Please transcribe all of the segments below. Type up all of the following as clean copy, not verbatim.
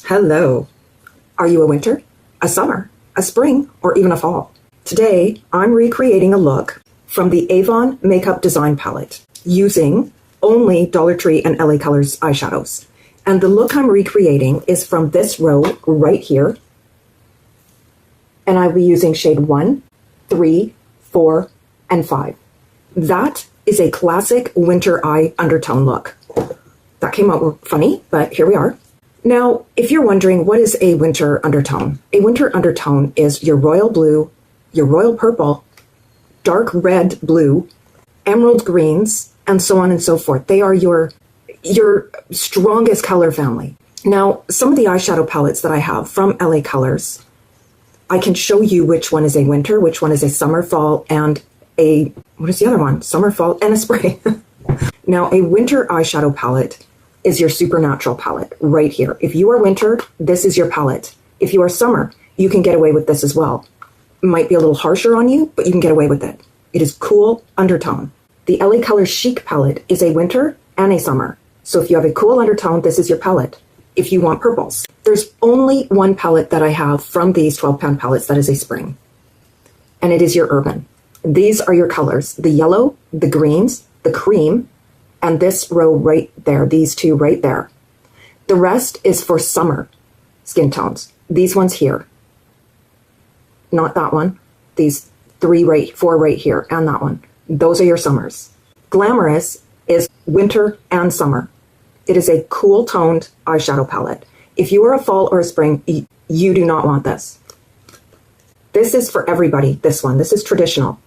Hello. Are you a winter, a summer, a spring, or even a fall? Today, I'm recreating a look from the Avon Makeup Design Palette using only Dollar Tree and LA Colors eyeshadows. And the look I'm recreating is from this row right here. And I'll be using shade 1, 3, 4, and 5. That is a classic winter eye undertone look. That came out funny, but here we are. Now, if you're wondering, what is a winter undertone? A winter undertone is your royal blue, your royal purple, dark red blue, emerald greens, and so on and so forth. They are your strongest color family. Now, some of the eyeshadow palettes that I have from LA Colors, I can show you which one is a winter, which one is a summer, fall, and what is the other one? Summer, fall, and a spring. Now, a winter eyeshadow palette is your supernatural palette right here. If you are winter, this is your palette. If you are summer, you can get away with this as well. It might be a little harsher on you, but you can get away with it. It is cool undertone. The LA Colors Chic palette is a winter and a summer. So if you have a cool undertone, this is your palette. If you want purples, there's only one palette that I have from these 12-pound palettes that is a spring. And it is your urban. These are your colors, the yellow, the greens, the cream, and this row right there, these two right there. The rest is for summer skin tones. These ones here. Not that one. These 4 right here, and that one. Those are your summers. Glamorous is winter and summer. It is a cool toned eyeshadow palette. If you are a fall or a spring, you do not want this. This is for everybody, this one. This is traditional.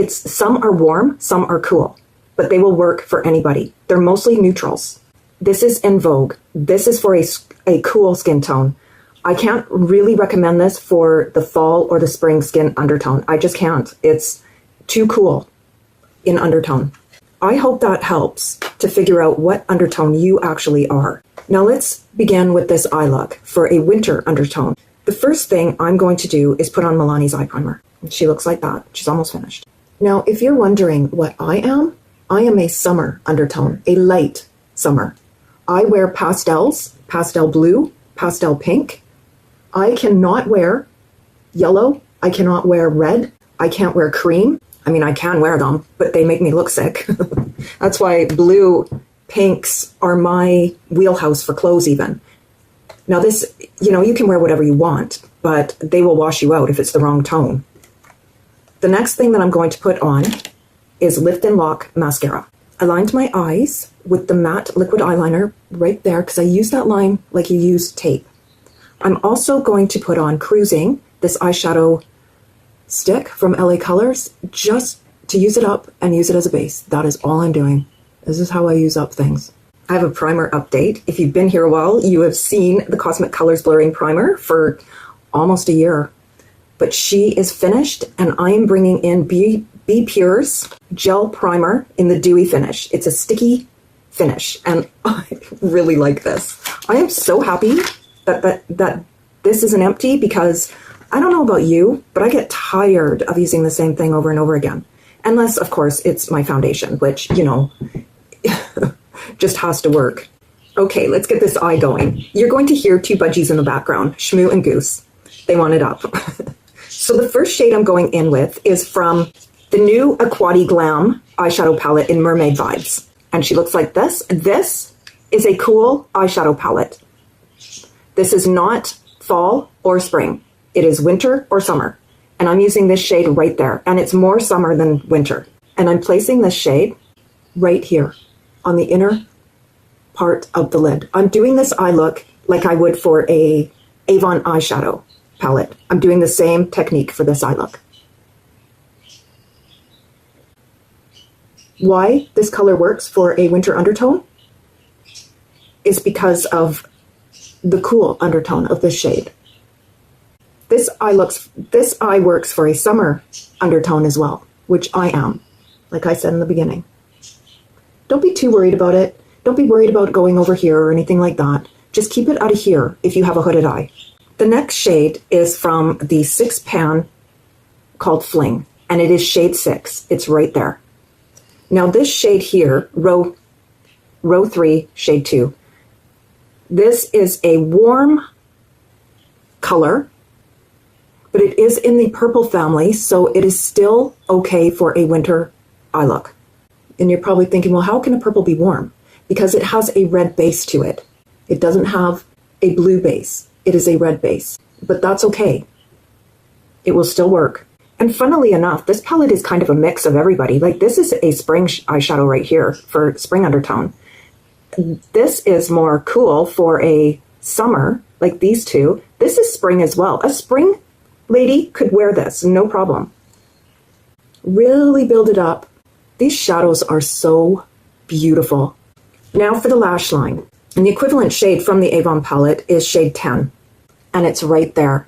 Some are warm, some are cool, but they will work for anybody. They're mostly neutrals. This is in vogue. This is for a cool skin tone. I can't really recommend this for the fall or the spring skin undertone. I just can't. It's too cool in undertone. I hope that helps to figure out what undertone you actually are. Now let's begin with this eye look for a winter undertone. The first thing I'm going to do is put on Milani's eye primer. She looks like that. She's almost finished. Now, if you're wondering what I am a summer undertone, a light summer. I wear pastels, pastel blue, pastel pink. I cannot wear yellow. I cannot wear red. I can't wear cream. I mean, I can wear them, but they make me look sick. That's why blue, pinks are my wheelhouse for clothes even. Now this, you can wear whatever you want, but they will wash you out if it's the wrong tone. The next thing that I'm going to put on is Lift and Lock mascara. I lined my eyes with the matte liquid eyeliner right there because I use that line like you use tape. I'm also going to put on Cruising, this eyeshadow stick from LA Colors, just to use it up and use it as a base. That is all I'm doing. This is how I use up things. I have a primer update. If you've been here a while, you have seen the Cosmic Colors Blurring Primer for almost a year. But she is finished, and I am bringing in Be Pure's Gel Primer in the Dewy finish. It's a sticky finish, and I really like this. I am so happy that this isn't empty because I don't know about you, but I get tired of using the same thing over and over again. Unless, of course, it's my foundation, which, just has to work. Okay, let's get this eye going. You're going to hear 2 budgies in the background, Shmoo and Goose. They want it up. So the first shade I'm going in with is from the new Aquati Glam eyeshadow palette in Mermaid Vibes. And she looks like this. This is a cool eyeshadow palette. This is not fall or spring. It is winter or summer. And I'm using this shade right there. And it's more summer than winter. And I'm placing this shade right here on the inner part of the lid. I'm doing this eye look like I would for a Avon eyeshadow palette. I'm doing the same technique for this eye look. Why this color works for a winter undertone is because of the cool undertone of this shade. This eye works for a summer undertone as well, which I am, like I said in the beginning. Don't be too worried about it. Don't be worried about going over here or anything like that. Just keep it out of here if you have a hooded eye. The next shade is from the 6-pan called Fling, and it is shade 6. It's right there. Now this shade here, row 3, shade 2. This is a warm color, but it is in the purple family, so it is still okay for a winter eye look. And you're probably thinking, well, how can a purple be warm? Because it has a red base to it. It doesn't have a blue base. It is a red base, but that's okay. It will still work. And funnily enough, this palette is kind of a mix of everybody. Like this is a spring eyeshadow right here for spring undertone. This is more cool for a summer, like these two. This is spring as well. A spring lady could wear this, no problem. Really build it up. These shadows are so beautiful. Now for the lash line. And the equivalent shade from the Avon palette is shade 10. And it's right there.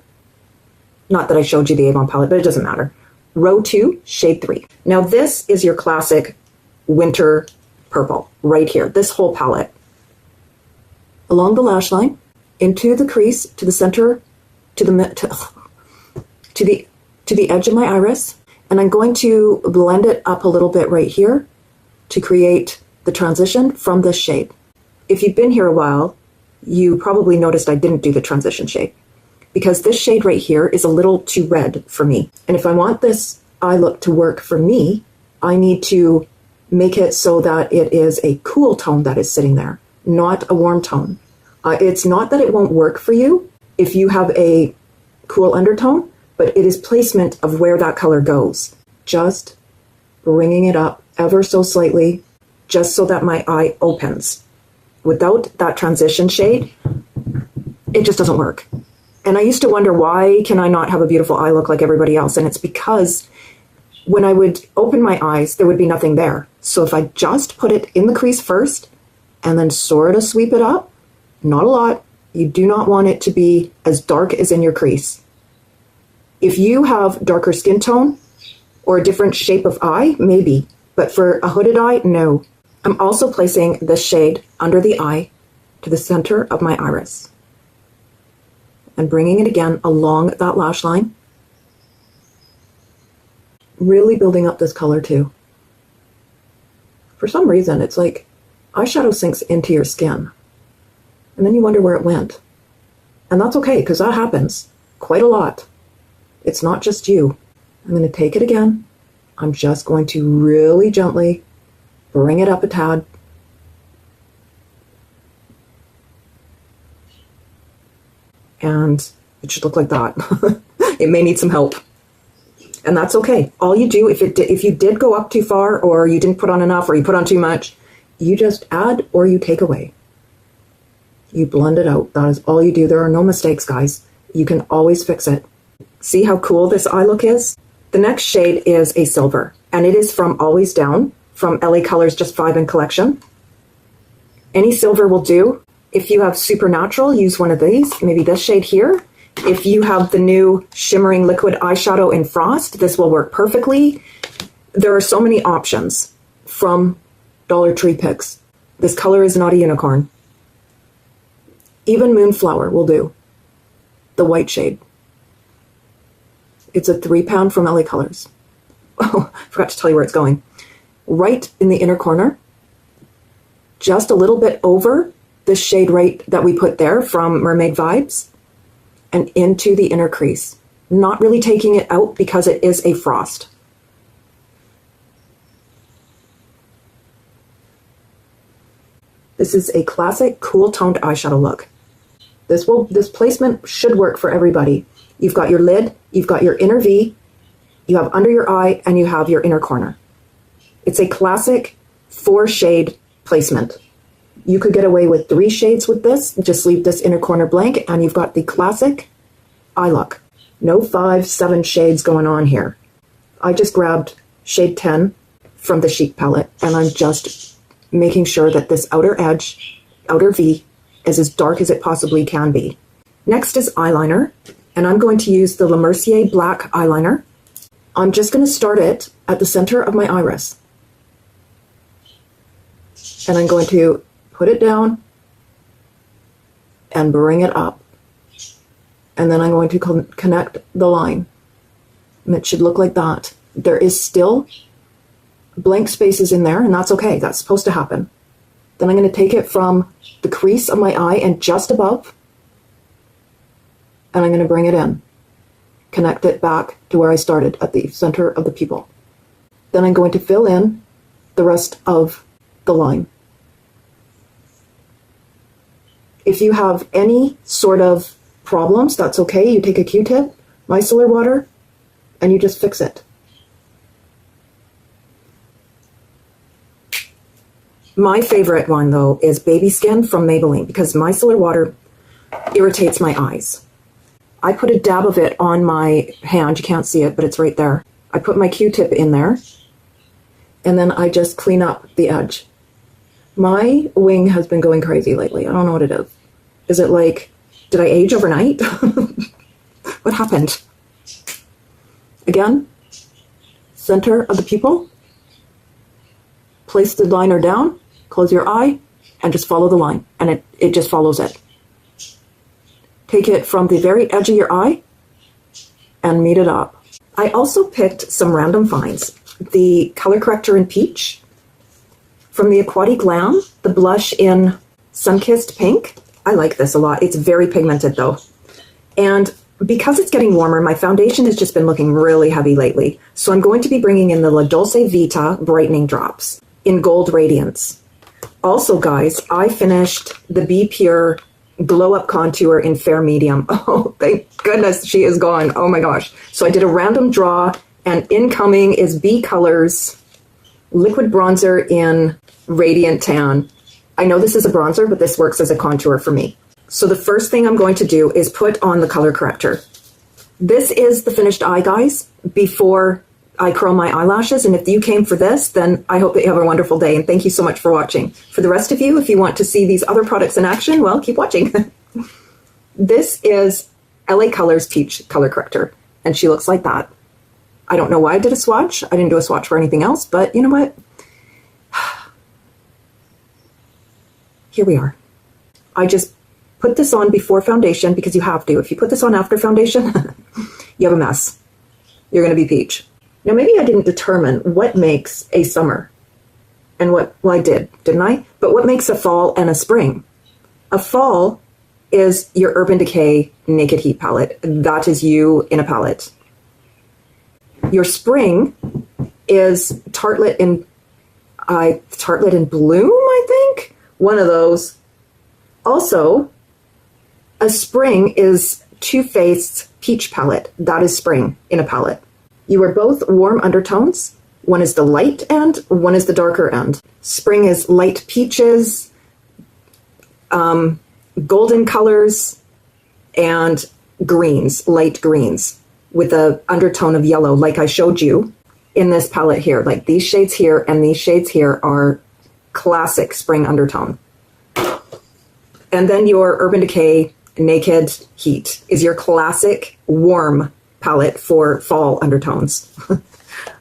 Not that I showed you the Avon palette, but it doesn't matter. Row 2, shade 3. Now this is your classic winter purple right here, this whole palette. Along the lash line, into the crease, to the center, to the edge of my iris, and I'm going to blend it up a little bit right here to create the transition from this shade. If you've been here a while, you probably noticed I didn't do the transition shade because this shade right here is a little too red for me. And if I want this eye look to work for me, I need to make it so that it is a cool tone that is sitting there, not a warm tone. It's not that it won't work for you if you have a cool undertone, but it is placement of where that color goes. Just bringing it up ever so slightly, just so that my eye opens. Without that transition shade, it just doesn't work. And I used to wonder, why can I not have a beautiful eye look like everybody else? And it's because when I would open my eyes, there would be nothing there. So if I just put it in the crease first and then sort of sweep it up, not a lot, you do not want it to be as dark as in your crease. If you have darker skin tone or a different shape of eye, maybe, but for a hooded eye, no. I'm also placing this shade under the eye to the center of my iris and bringing it again along that lash line. Really building up this color too. For some reason, it's like eyeshadow sinks into your skin and then you wonder where it went. And that's okay, because that happens quite a lot. It's not just you. I'm going to take it again. I'm just going to really gently bring it up a tad. And it should look like that. It may need some help. And that's okay. All you do, if you did go up too far, or you didn't put on enough, or you put on too much, you just add or you take away. You blend it out. That is all you do. There are no mistakes, guys. You can always fix it. See how cool this eye look is? The next shade is a silver, and it is from Always Down, from LA Colors Just 5 in Collection. Any silver will do. If you have Supernatural, use one of these, maybe this shade here. If you have the new shimmering liquid eyeshadow in Frost, this will work perfectly. There are so many options from Dollar Tree picks. This color is not a unicorn. Even Moonflower will do. The white shade. It's a 3-pound from LA Colors. Oh, I forgot to tell you where it's going. Right in the inner corner, just a little bit over the shade right that we put there from Mermaid Vibes, and into the inner crease. Not really taking it out because it is a frost. This is a classic cool toned eyeshadow look. This placement should work for everybody. You've got your lid, you've got your inner V, you have under your eye, and you have your inner corner. It's a classic 4-shade placement. You could get away with 3 shades with this. Just leave this inner corner blank, and you've got the classic eye look. No 5, 7 shades going on here. I just grabbed shade 10 from the Chic palette, and I'm just making sure that this outer edge, outer V, is as dark as it possibly can be. Next is eyeliner, and I'm going to use the Le Mercier black eyeliner. I'm just going to start it at the center of my iris. And I'm going to put it down and bring it up. And then I'm going to connect the line. And it should look like that. There is still blank spaces in there, and that's okay. That's supposed to happen. Then I'm going to take it from the crease of my eye and just above, and I'm going to bring it in. Connect it back to where I started at the center of the pupil. Then I'm going to fill in the rest of the line. If you have any sort of problems, that's okay. You take a Q-tip, micellar water, and you just fix it. My favorite one, though, is Baby Skin from Maybelline, because micellar water irritates my eyes. I put a dab of it on my hand. You can't see it, but it's right there. I put my Q-tip in there, and then I just clean up the edge. My wing has been going crazy lately. I don't know what it is. Is it like, did I age overnight? What happened? Again, center of the pupil. Place the liner down, close your eye, and just follow the line. And it just follows it. Take it from the very edge of your eye and meet it up. I also picked some random finds. The color corrector in Peach, from the Glam, the blush in Sunkissed Pink. I like this a lot. It's very pigmented though. And because it's getting warmer, my foundation has just been looking really heavy lately. So I'm going to be bringing in the La Dolce Vita Brightening Drops in Gold Radiance. Also, guys, I finished the Be Pure Glow Up Contour in Fair Medium. Oh, thank goodness she is gone. Oh my gosh. So I did a random draw, and incoming is B Colors Liquid Bronzer in Radiant Tan. I know this is a bronzer, but this works as a contour for me. So the first thing I'm going to do is put on the color corrector. This is the finished eye, guys, before I curl my eyelashes. And if you came for this, then I hope that you have a wonderful day. And thank you so much for watching. For the rest of you, if you want to see these other products in action, well, keep watching. This is LA Colors Peach Color Corrector. And she looks like that. I don't know why I did a swatch. I didn't do a swatch for anything else, but you know what? Here we are. I just put this on before foundation because you have to. If you put this on after foundation, you have a mess. You're going to be peach. Now, maybe I didn't determine what makes a summer and what, well, I did, didn't I? But what makes a fall and a spring? A fall is your Urban Decay Naked Heat palette. That is you in a palette. Your spring is Tartlet in Bloom, I think. One of those. Also, a spring is Too Faced Peach palette. That is spring in a palette. You are both warm undertones. One is the light end, one is the darker end. Spring is light peaches, golden colors, and greens, light greens, with an undertone of yellow, like I showed you in this palette here. Like these shades here and these shades here are classic spring undertone. And then your Urban Decay Naked Heat is your classic warm palette for fall undertones.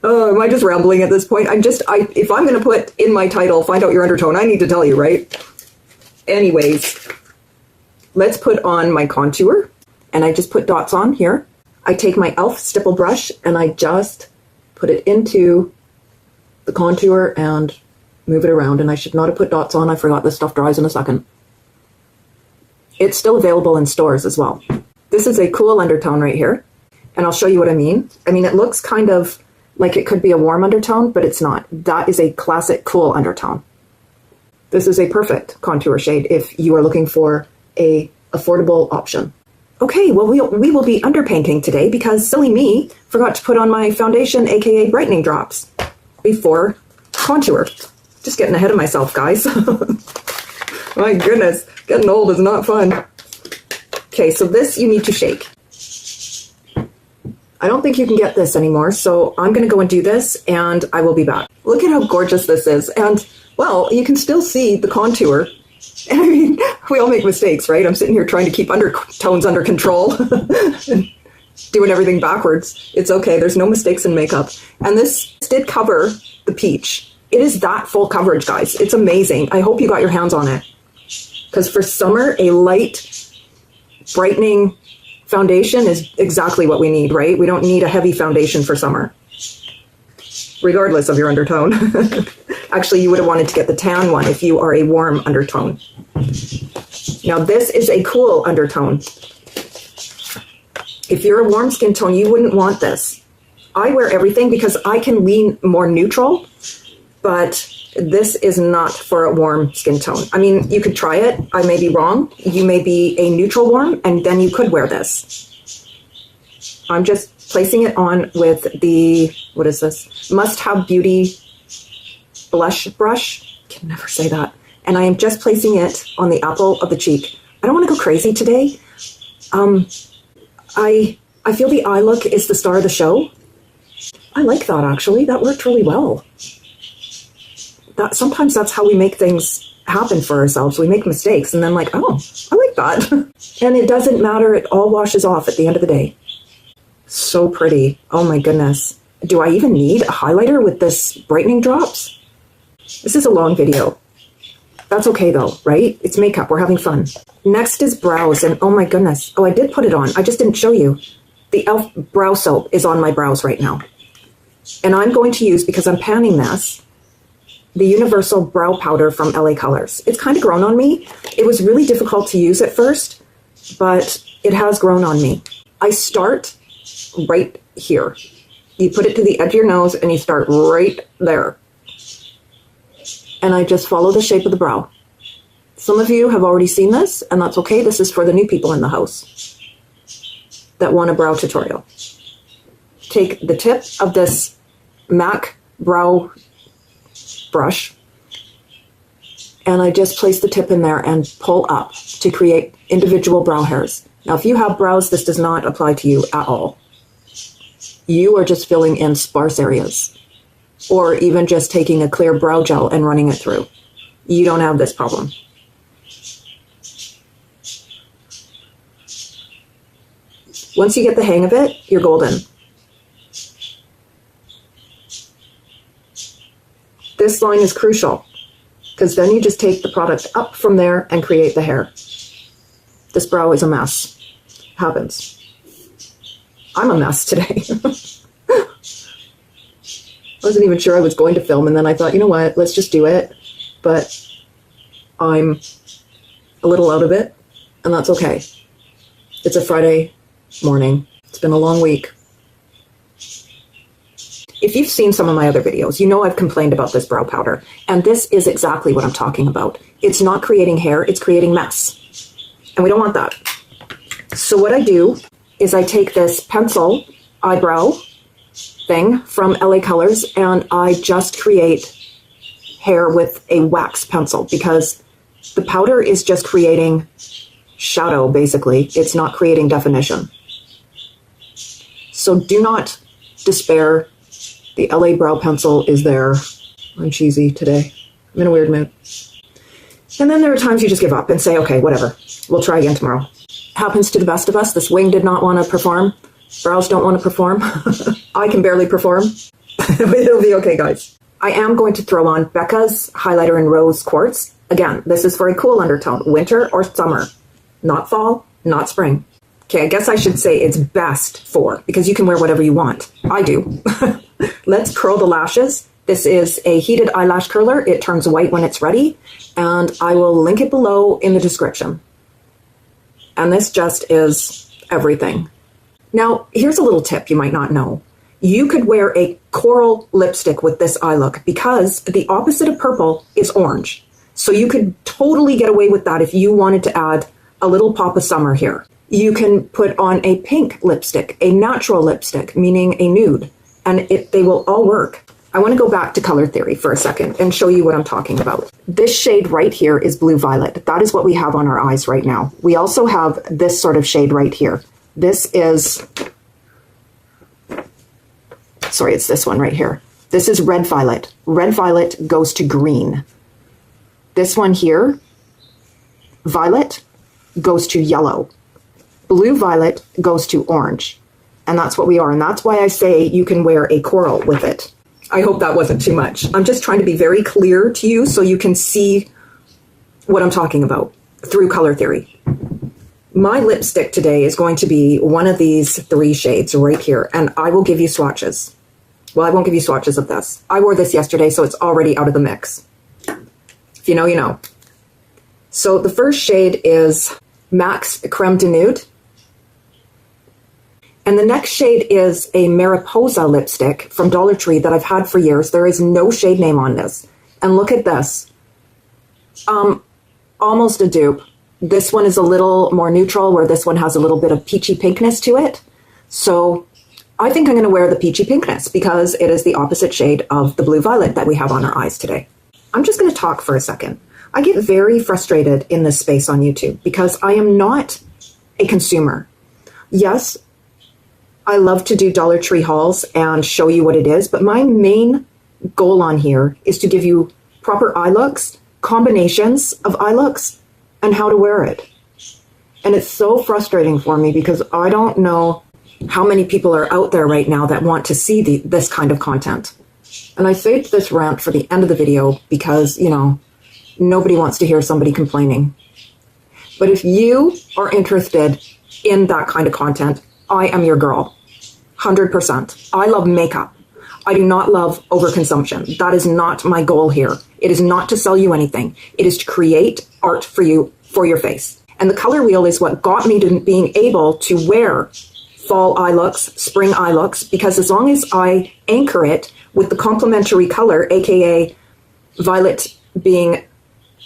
Oh, am I just rambling at this point? If I'm going to put in my title, find out your undertone, I need to tell you, right? Anyways, let's put on my contour. And I just put dots on here. I take my e.l.f. stipple brush and I just put it into the contour and move it around. And I should not have put dots on. I forgot this stuff dries in a second. It's still available in stores as well. This is a cool undertone right here. And I'll show you what I mean. I mean, it looks kind of like it could be a warm undertone, but it's not. That is a classic cool undertone. This is a perfect contour shade if you are looking for a affordable option. Okay, well, we will be underpainting today because silly me forgot to put on my foundation, aka brightening drops, before contour. Just getting ahead of myself, guys. My goodness, getting old is not fun. Okay, so this you need to shake. I don't think you can get this anymore, so I'm going to go and do this, and I will be back. Look at how gorgeous this is, and, well, you can still see the contour. I mean, we all make mistakes, right? I'm sitting here trying to keep undertones under control, doing everything backwards. It's okay, there's no mistakes in makeup. And this did cover the peach. It is that full coverage, guys. It's amazing. I hope you got your hands on it. Because for summer, a light, brightening foundation is exactly what we need, right? We don't need a heavy foundation for summer, regardless of your undertone. Actually, you would have wanted to get the tan one if you are a warm undertone. Now, this is a cool undertone. If you're a warm skin tone, you wouldn't want this. I wear everything because I can lean more neutral, but this is not for a warm skin tone. I mean, you could try it. I may be wrong. You may be a neutral warm, and then you could wear this. I'm just placing it on with the, what is this? Must Have Beauty blush brush. I can never say that. And I am just placing it on the apple of the cheek. I don't want to go crazy today. I feel the eye look is the star of the show. I like that, actually. That worked really well. Sometimes that's how we make things happen for ourselves. We make mistakes and then like, oh, I like that. And it doesn't matter. It all washes off at the end of the day. So pretty. Oh my goodness. Do I even need a highlighter with this brightening drops? This is a long video. That's okay though, right? It's makeup. We're having fun. Next is brows, and oh my goodness. Oh, I did put it on. I just didn't show you. The e.l.f. brow soap is on my brows right now. And I'm going to use, because I'm panning this, the Universal Brow Powder from LA Colors. It's kind of grown on me. It was really difficult to use at first, but it has grown on me. I start right here. You put it to the edge of your nose and you start right there. And I just follow the shape of the brow. Some of you have already seen this, and that's okay. This is for the new people in the house that want a brow tutorial. Take the tip of this MAC brow brush, and I just place the tip in there and pull up to create individual brow hairs. Now, if you have brows, this does not apply to you at all. You are just filling in sparse areas, or even just taking a clear brow gel and running it through. You don't have this problem. Once you get the hang of it, you're golden. This line is crucial, because then you just take the product up from there and create the hair. This brow is a mess. Happens. I'm a mess today. I wasn't even sure I was going to film, and then I thought, you know what, let's just do it. But I'm a little out of it, and that's okay. It's a Friday morning. It's been a long week. If you've seen some of my other videos, you know I've complained about this brow powder, and this is exactly what I'm talking about. It's not creating hair, it's creating mess. And we don't want that. So what I do is I take this pencil eyebrow thing from LA Colors, and I just create hair with a wax pencil, because the powder is just creating shadow, basically. It's not creating definition. So do not despair. The LA brow pencil is there. I'm cheesy today. I'm in a weird mood. And then there are times you just give up and say, okay, whatever. We'll try again tomorrow. Happens to the best of us. This wing did not want to perform. Brows don't want to perform. I can barely perform. It'll be okay, guys. I am going to throw on Becca's highlighter in Rose Quartz. Again, this is for a cool undertone, winter or summer. Not fall, not spring. Okay, I guess I should say it's best for, because you can wear whatever you want. I do. Let's curl the lashes. This is a heated eyelash curler. It turns white when it's ready, and I will link it below in the description. And this just is everything. Now, here's a little tip you might not know. You could wear a coral lipstick with this eye look, because the opposite of purple is orange. So you could totally get away with that if you wanted to add a little pop of summer here. You can put on a pink lipstick, a natural lipstick, meaning a nude, and they will all work. I want to go back to color theory for a second and show you what I'm talking about. This shade right here is blue violet. That is what we have on our eyes right now. We also have this sort of shade right here. This is, sorry, it's this one right here. This is red violet. Red violet goes to green. This one here, violet, goes to yellow. Blue violet goes to orange. And that's what we are. And that's why I say you can wear a coral with it. I hope that wasn't too much. I'm just trying to be very clear to you so you can see what I'm talking about through color theory. My lipstick today is going to be one of these three shades right here. And I will give you swatches. Well, I won't give you swatches of this. I wore this yesterday, so it's already out of the mix. If you know, you know. So the first shade is MAC's Creme de Nude. And the next shade is a Mariposa lipstick from Dollar Tree that I've had for years. There is no shade name on this. And look at this. Almost a dupe. This one is a little more neutral, where this one has a little bit of peachy pinkness to it. So I think I'm going to wear the peachy pinkness because it is the opposite shade of the blue violet that we have on our eyes today. I'm just going to talk for a second. I get very frustrated in this space on YouTube because I am not a consumer. Yes, I love to do Dollar Tree hauls and show you what it is, but my main goal on here is to give you proper eye looks, combinations of eye looks, and how to wear it. And it's so frustrating for me because I don't know how many people are out there right now that want to see this kind of content. And I saved this rant for the end of the video because, you know, nobody wants to hear somebody complaining. But if you are interested in that kind of content, I am your girl. 100%. I love makeup. I do not love overconsumption. That is not my goal here. It is not to sell you anything. It is to create art for you, for your face. And the color wheel is what got me to being able to wear fall eye looks, spring eye looks, because as long as I anchor it with the complementary color, aka violet being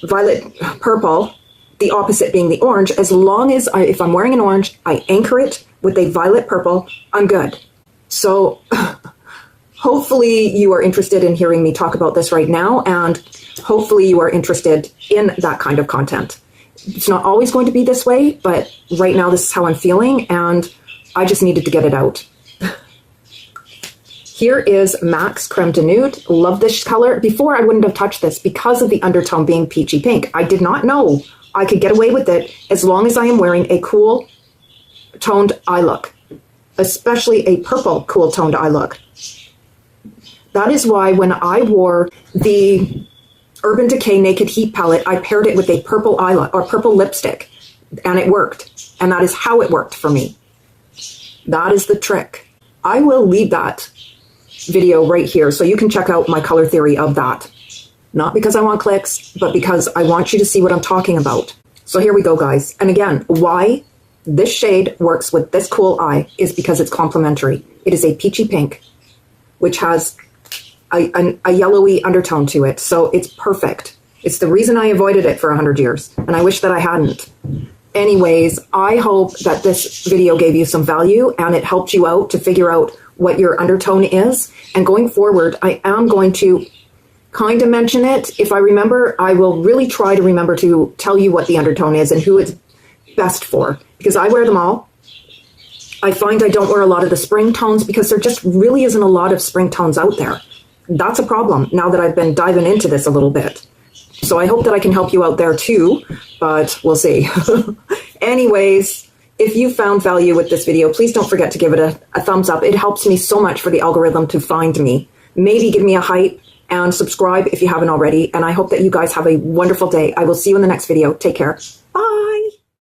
violet purple, the opposite being the orange, as long as if I'm wearing an orange, I anchor it with a violet purple, I'm good. So hopefully you are interested in hearing me talk about this right now, and hopefully you are interested in that kind of content. It's not always going to be this way, but right now this is how I'm feeling, and I just needed to get it out. Here is MAC's Creme de Nude. Love this color. Before, I wouldn't have touched this because of the undertone being peachy pink. I did not know I could get away with it as long as I am wearing a cool toned eye look, especially a purple cool toned eye look. That is why when I wore the Urban Decay Naked Heat palette, I paired it with a purple eye look or purple lipstick, and it worked. And that is how it worked for me. That is the trick. I will leave that video right here so you can check out my color theory of that. Not because I want clicks, but because I want you to see what I'm talking about. So here we go, guys. And again, why this shade works with this cool eye is because it's complementary. It is a peachy pink, which has a yellowy undertone to it. So it's perfect. It's the reason I avoided it for 100 years. And I wish that I hadn't. Anyways, I hope that this video gave you some value and it helped you out to figure out what your undertone is. And going forward, I am going to kind of mention it. If I remember, I will really try to remember to tell you what the undertone is and who it's best for, because I wear them all. I find I don't wear a lot of the spring tones because there just really isn't a lot of spring tones out there. That's a problem now that I've been diving into this a little bit. So I hope that I can help you out there too, but we'll see. Anyways, if you found value with this video, please don't forget to give it a thumbs up. It helps me so much for the algorithm to find me. Maybe give me a hype and subscribe if you haven't already. And I hope that you guys have a wonderful day. I will see you in the next video. Take care. Bye.